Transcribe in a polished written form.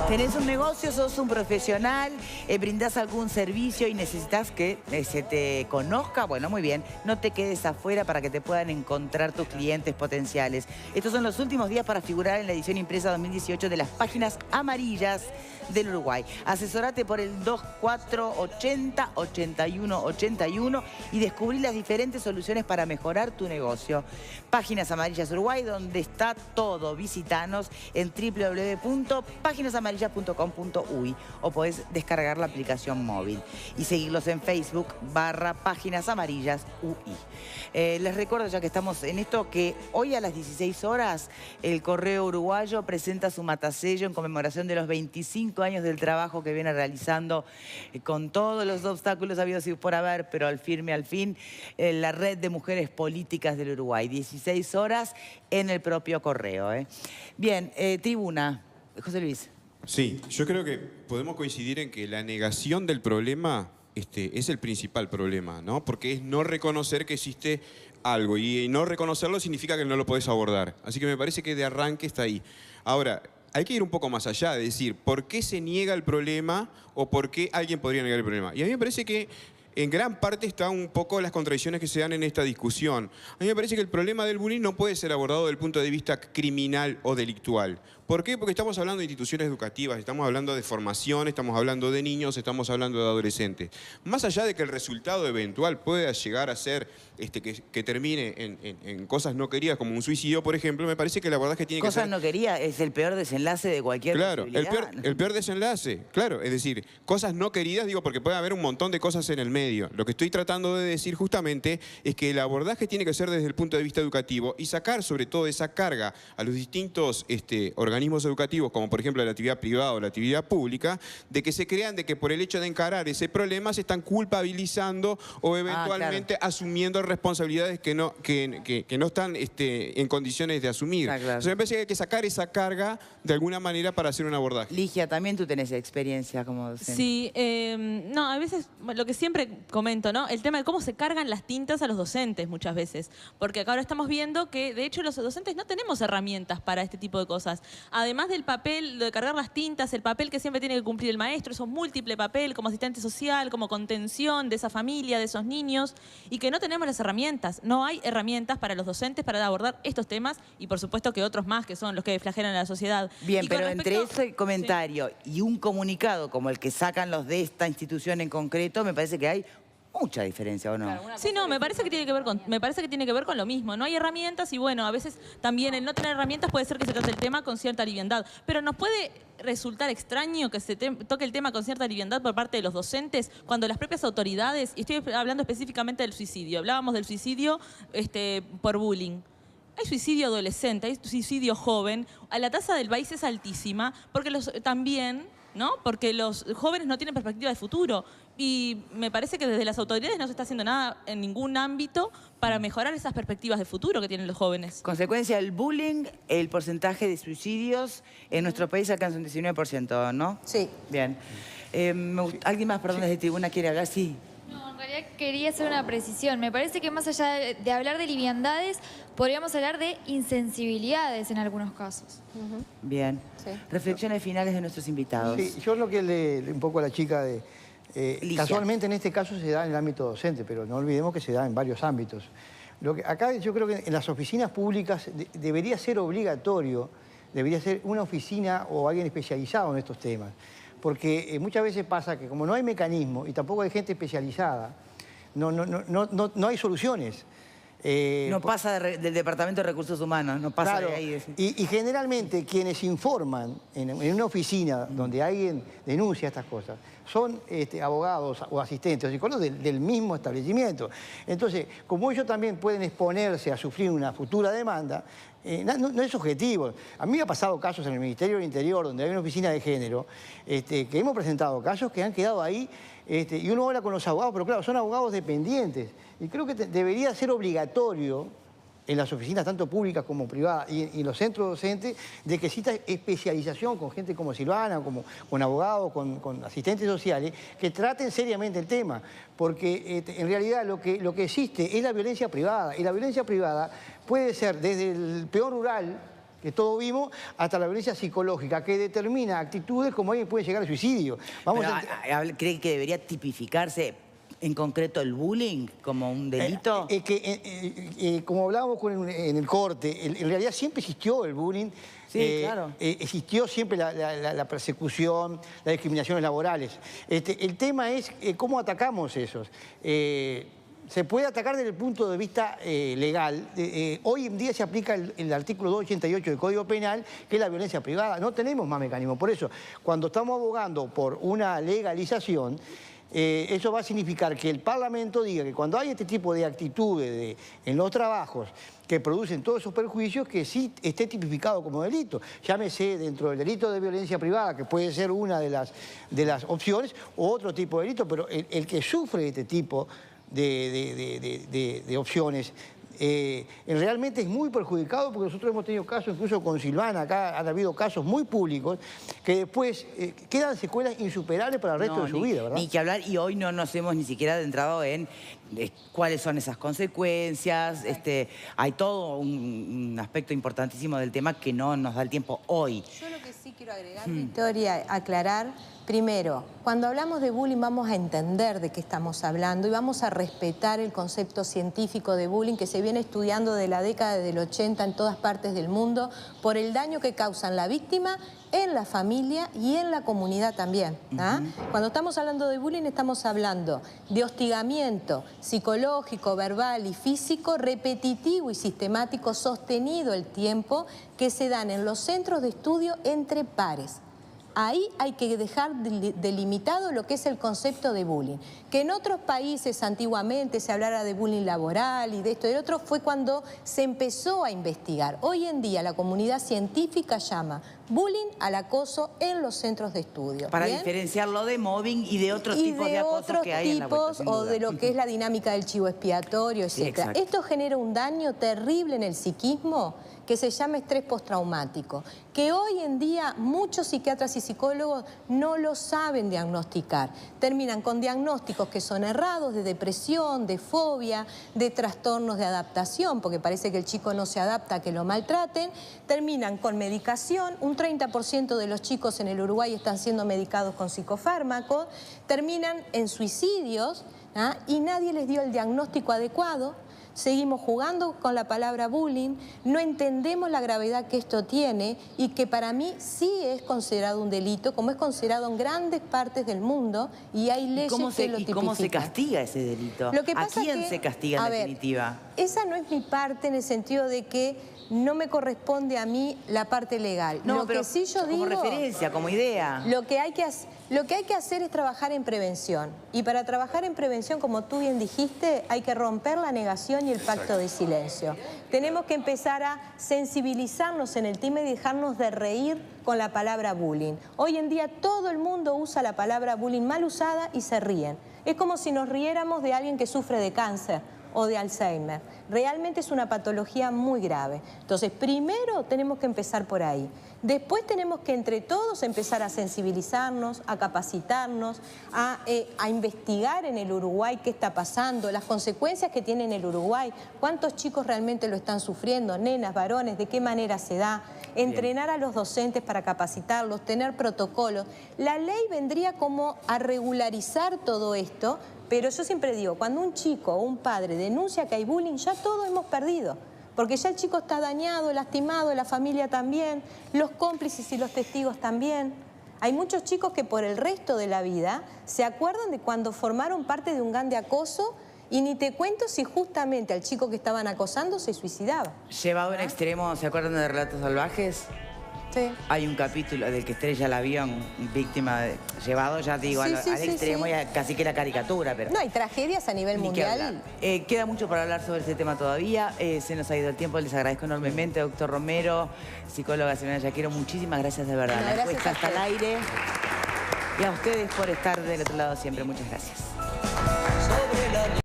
¿Tenés un negocio, sos un profesional, brindás algún servicio y necesitas que se te conozca? Bueno, muy bien, no te quedes afuera para que te puedan encontrar tus clientes potenciales. Estos son los últimos días para figurar en la edición impresa 2018 de las páginas amarillas del Uruguay. Asesorate por el 2480-8181 y descubrí las diferentes soluciones para mejorar tu negocio. Páginas Amarillas Uruguay, donde está todo. Visítanos en www.páginasamarillas.com.uy o podés descargar la aplicación móvil y seguirlos en Facebook /Páginas Amarillas UI. Les recuerdo, ya que estamos en esto, que hoy a las 16 horas el Correo Uruguayo presenta su matasello en conmemoración de los 25 años del trabajo que viene realizando con todos los obstáculos habidos y por haber, pero al fin, la Red de Mujeres Políticas del Uruguay. 16 horas en el propio Correo. Bien, tribuna. José Luis. Sí, yo creo que podemos coincidir en que la negación del problema es el principal problema, ¿no? Porque es no reconocer que existe algo y no reconocerlo significa que no lo podés abordar. Así que me parece que de arranque está ahí. Ahora, hay que ir un poco más allá, de decir, ¿por qué se niega el problema o por qué alguien podría negar el problema? Y a mí me parece que en gran parte están un poco las contradicciones que se dan en esta discusión. A mí me parece que el problema del bullying no puede ser abordado desde el punto de vista criminal o delictual. ¿Por qué? Porque estamos hablando de instituciones educativas, estamos hablando de formación, estamos hablando de niños, estamos hablando de adolescentes. Más allá de que el resultado eventual pueda llegar a ser que termine en cosas no queridas, como un suicidio, por ejemplo, me parece que la verdad es que tiene que ser... Cosas no queridas es el peor desenlace de cualquier posibilidad. Claro, el peor desenlace, claro. Es decir, cosas no queridas, digo, porque puede haber un montón de cosas en el medio. Lo que estoy tratando de decir justamente es que el abordaje tiene que ser desde el punto de vista educativo y sacar sobre todo esa carga a los distintos organismos educativos, como por ejemplo la actividad privada o la actividad pública, de que se crean de que por el hecho de encarar ese problema se están culpabilizando o eventualmente asumiendo responsabilidades que no están en condiciones de asumir. Claro. Entonces me parece que hay que sacar esa carga de alguna manera para hacer un abordaje. Ligia, también tú tenés experiencia como docente. Sí, no, a veces, lo que siempre comento, ¿no? El tema de cómo se cargan las tintas a los docentes muchas veces. Porque acá ahora estamos viendo que, de hecho, los docentes no tenemos herramientas para este tipo de cosas. Además del papel, de cargar las tintas, el papel que siempre tiene que cumplir el maestro, eso es múltiple papel, como asistente social, como contención de esa familia, de esos niños, y que no tenemos las herramientas. No hay herramientas para los docentes para abordar estos temas y, por supuesto, que otros más que son los que flagelan a la sociedad. Bien, pero entre ese comentario y un comunicado como el que sacan los de esta institución en concreto, me parece que hay mucha diferencia, ¿o no? Claro, sí, no, me parece que tiene que ver con lo mismo. No hay herramientas y bueno, a veces también el no tener herramientas puede ser que se trate el tema con cierta liviandad. Pero nos puede resultar extraño que se toque el tema con cierta liviandad por parte de los docentes cuando las propias autoridades, y estoy hablando específicamente del suicidio, hablábamos del suicidio por bullying. Hay suicidio adolescente, hay suicidio joven, la tasa del país es altísima porque porque los jóvenes no tienen perspectiva de futuro. Y me parece que desde las autoridades no se está haciendo nada en ningún ámbito para mejorar esas perspectivas de futuro que tienen los jóvenes. Consecuencia del bullying, el porcentaje de suicidios en nuestro país alcanza un 19%, ¿no? Sí. Bien. ¿Alguien más, perdón, desde tribuna quiere hablar? Sí. No, en realidad quería hacer una precisión. Me parece que más allá de hablar de liviandades, podríamos hablar de insensibilidades en algunos casos. Bien. Sí. Reflexiones finales de nuestros invitados. Sí, yo lo que un poco a la chica de... casualmente en este caso se da en el ámbito docente, pero no olvidemos que se da en varios ámbitos. Acá yo creo que en las oficinas públicas debería ser obligatorio, debería ser una oficina o alguien especializado en estos temas. Porque muchas veces pasa que como no hay mecanismo y tampoco hay gente especializada, no hay soluciones. No pasa del Departamento de Recursos Humanos, no pasa claro, de ahí. Y generalmente quienes informan en una oficina donde alguien denuncia estas cosas son abogados o asistentes o psicólogos del mismo establecimiento. Entonces, como ellos también pueden exponerse a sufrir una futura demanda, no es objetivo. A mí me ha pasado casos en el Ministerio del Interior, donde hay una oficina de género, que hemos presentado casos que han quedado ahí, y uno habla con los abogados, pero claro, son abogados dependientes. Y creo que debería ser obligatorio en las oficinas, tanto públicas como privadas, y en los centros docentes, de que exista especialización con gente como Silvana, con abogados, con asistentes sociales, que traten seriamente el tema. Porque en realidad lo que existe es la violencia privada, y la violencia privada puede ser desde el peón rural que todos vimos, hasta la violencia psicológica, que determina actitudes como alguien puede llegar al suicidio. ¿Cree que debería tipificarse en concreto el bullying como un delito? Como hablábamos en el corte, en realidad siempre existió el bullying. Sí, claro. Existió siempre la persecución, las discriminaciones laborales. El tema es cómo atacamos esos. Se puede atacar desde el punto de vista legal. Hoy en día se aplica el artículo 288 del Código Penal, que es la violencia privada. No tenemos más mecanismos. Por eso, cuando estamos abogando por una legalización, eso va a significar que el Parlamento diga que cuando hay este tipo de actitudes en los trabajos que producen todos esos perjuicios, que sí esté tipificado como delito. Llámese dentro del delito de violencia privada, que puede ser una de las opciones, o otro tipo de delito, pero el que sufre este tipo de opciones realmente es muy perjudicado, porque nosotros hemos tenido casos, incluso con Silvana, acá han habido casos muy públicos que después quedan secuelas insuperables para el resto de su vida, ¿verdad? Ni que hablar, y hoy no nos hemos ni siquiera adentrado en cuáles son esas consecuencias. Hay todo un aspecto importantísimo del tema que no nos da el tiempo hoy. Yo lo que sí quiero agregar, Victoria, aclarar. Primero, cuando hablamos de bullying vamos a entender de qué estamos hablando y vamos a respetar el concepto científico de bullying que se viene estudiando de la década del 80 en todas partes del mundo por el daño que causan la víctima en la familia y en la comunidad también. Cuando estamos hablando de bullying estamos hablando de hostigamiento psicológico, verbal y físico repetitivo y sistemático sostenido el tiempo que se dan en los centros de estudio entre pares. Ahí hay que dejar delimitado lo que es el concepto de bullying. Que en otros países antiguamente se hablara de bullying laboral y de esto y del otro fue cuando se empezó a investigar. Hoy en día la comunidad científica llama bullying al acoso en los centros de estudio. Para diferenciarlo de mobbing y de otros tipos de acoso que hay en la vuelta, o de lo que es la dinámica del chivo expiatorio, etc. Sí, esto genera un daño terrible en el psiquismo que se llama estrés postraumático, que hoy en día muchos psiquiatras y psicólogos no lo saben diagnosticar. Terminan con diagnósticos que son errados de depresión, de fobia, de trastornos de adaptación, porque parece que el chico no se adapta a que lo maltraten. Terminan con medicación, un 30% de los chicos en el Uruguay están siendo medicados con psicofármacos. Terminan en suicidios y nadie les dio el diagnóstico adecuado. Seguimos jugando con la palabra bullying, no entendemos la gravedad que esto tiene y que para mí sí es considerado un delito, como es considerado en grandes partes del mundo y hay leyes que lo tipifican. ¿Y cómo se castiga ese delito? Lo que pasa ¿A quién se castiga en definitiva? Esa no es mi parte en el sentido de que no me corresponde a mí la parte legal. No, lo pero que sí yo como digo, referencia, como idea. Lo que hay que hacer es trabajar en prevención. Y para trabajar en prevención, como tú bien dijiste, hay que romper la negación y el pacto de silencio. Tenemos que empezar a sensibilizarnos en el tema y dejarnos de reír con la palabra bullying. Hoy en día todo el mundo usa la palabra bullying mal usada y se ríen. Es como si nos riéramos de alguien que sufre de cáncer o de Alzheimer. Realmente es una patología muy grave. Entonces, primero tenemos que empezar por ahí. Después tenemos que entre todos empezar a sensibilizarnos, a capacitarnos, a investigar en el Uruguay qué está pasando, las consecuencias que tiene en el Uruguay, cuántos chicos realmente lo están sufriendo, nenas, varones, de qué manera se da, entrenar a los docentes para capacitarlos, tener protocolos. La ley vendría como a regularizar todo esto, pero yo siempre digo, cuando un chico o un padre denuncia que hay bullying, ya todos hemos perdido. Porque ya el chico está dañado, lastimado, la familia también, los cómplices y los testigos también. Hay muchos chicos que por el resto de la vida se acuerdan de cuando formaron parte de un gang de acoso y ni te cuento si justamente al chico que estaban acosando se suicidaba. Llevado en extremo, ¿se acuerdan de Relatos Salvajes? Sí. Hay un capítulo del que estrella el avión, víctima de... Llevado, ya te digo, al extremo y casi que la caricatura, pero... No, hay tragedias a nivel mundial. Queda mucho para hablar sobre este tema todavía. Se nos ha ido el tiempo, les agradezco enormemente, doctor Romero, psicóloga Silvana Yaquero, muchísimas gracias de verdad. La encuesta está al aire. Y a ustedes por estar del otro lado siempre, muchas gracias.